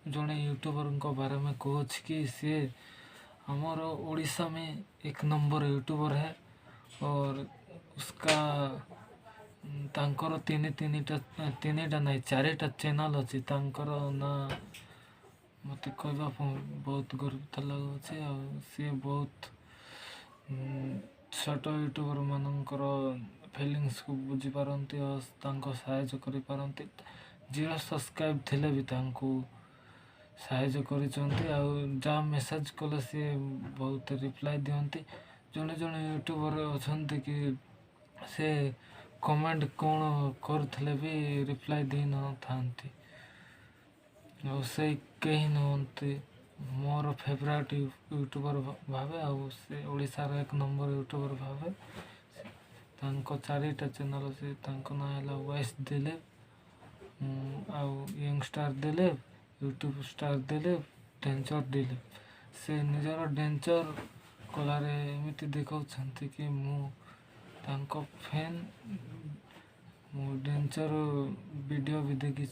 जड़े यूट्यूबर बारे में कहूँ कि सी हमारे उड़ीसा में 1 नंबर यूट्यूबर है और उसका तांकर तीन ना 4टा चैनल अच्छी तांकर ना मत कहवा बहुत गर्वित लगुच सी बहुत छोट यूट्यूबर मानकर फिलिंग्स को बुझीपारती और साहय कर जीरो सब्सक्राइब थिले भी साहय कर मेसेज कले सी बहुत रिप्लाई दिखती जड़े जड़े यूट्यूबर अच्छा कि से कमेंट कौन करते भी रिप्लाई दी न था से कहीं नुहति मोर फेवरेट यूट्यूबर भावे से ओडिशार 1 नंबर यूट्यूबर भावे 4टा चैनल अच्छे ना है vice Dilip young star Dilip YouTube star Dilip danger Dilip से निजर डेंजर कलार एमती देखा कि मु फैन मु डेंजर वीडियो भी देखी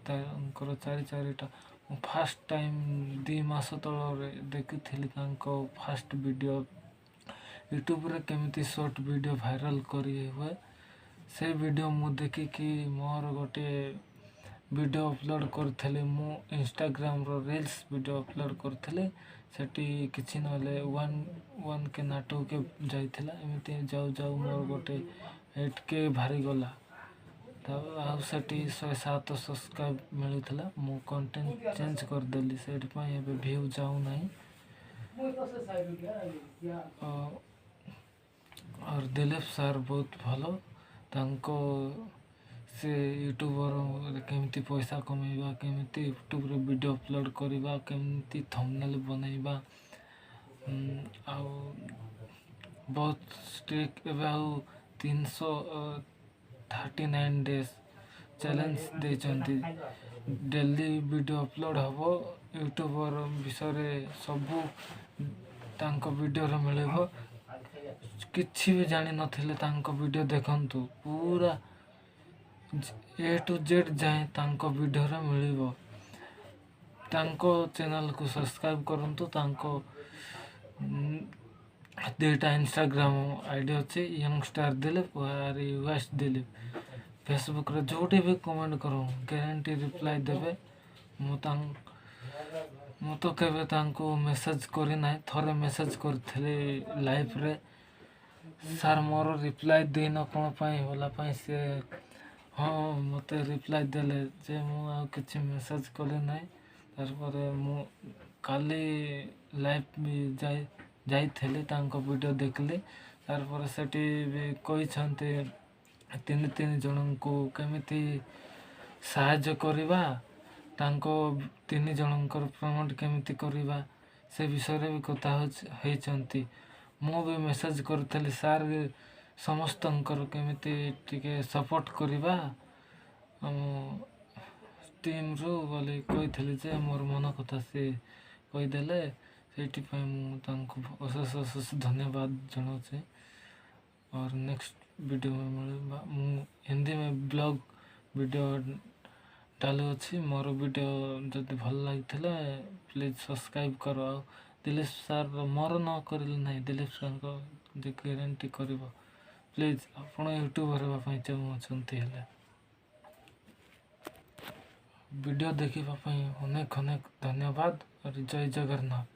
4टा फास्ट टाइम 2 मास तल देखी फास्ट वीडियो यूट्यूब रे केमिति शॉर्ट वीडियो वायरल करी हुए से वीडियो मु देखिकी मोर गोटे वीडियो अपलोड करथले मु इंस्टाग्राम रो रील्स वीडियो अपलोड करथले सेठी किछि नले 1 के नाटक के जाइथिला एमिति जाऊ जाऊ मोर गोटे 8K भारी गला तब आ सेठी 107 सब्सक्राइब मिलुथला मु कंटेंट चेंज कर देली सेठी पय एबे व्यू जाऊ नाही और दिलीप सार बहुत भलो तांको से यूट्यूबर केमिति पैसा कमेबा केमिति यूट्यूब रे वीडियो अपलोड करबा केमिति थंबनेल बनैबा आ बहुत स्ट्रिक एबा 339 डेज चैलेंज देचंती डेली वीडियो अपलोड हबो यूट्यूबर विषय सबू तांको वीडियो रे मिलेबो किछि भी जानि नथिले तांको वीडियो देखंतु पूरा A to Z जाए तांको वीडियो रे मिलिबो तांको चैनल को सब्सक्राइब करंतु तांको 2टा इंस्टाग्राम आईडी अच्छे यंग स्टार दिलीप और यूएस दिलीप फेसबुक रे जोटी भी कमेंट करो गारंटी रिप्लाई देबे मु तो केबे तांको मेसेज करी नाही थरे मेसेज करथले लाइव रे सार मोर रिप्लाई देन कौन पाई होला पाई से हाँ मत रिप्लाई देले जे मु आ किछि मेसेज कले नाही तार पर मु काली लाइव भी जाइथले तांको वीडियो देखले तार पर सेठी भी कोई छनते तीन जन को केमिति सहायता करबा तांको 3 जनकर प्रमोट केमिति करबा से विषय रे भी कथा हे चंती मु भी मेसेज करथले सार समस्त केमिति टिके सपोर्ट करबा टीम रो बोले कही जे मोर मन कथा से कहीदेले से मु अशेष धन्यवाद जनाऊे और नेक्स्ट वीडियो में मिलूंगा मु हिंदी में ब्लॉग वीडियो डालू अच्छी मोर वीडियो जदि भल लगी प्लीज सब्सक्राइब करो दिलीप सार मोर न कर ना दिलीप सार को गारंटी कर प्लीज आप यूट्यूबर होगापी चाहते हैं वीडियो देखा अनेक अनेक धन्यवाद और जय जगन्नाथ।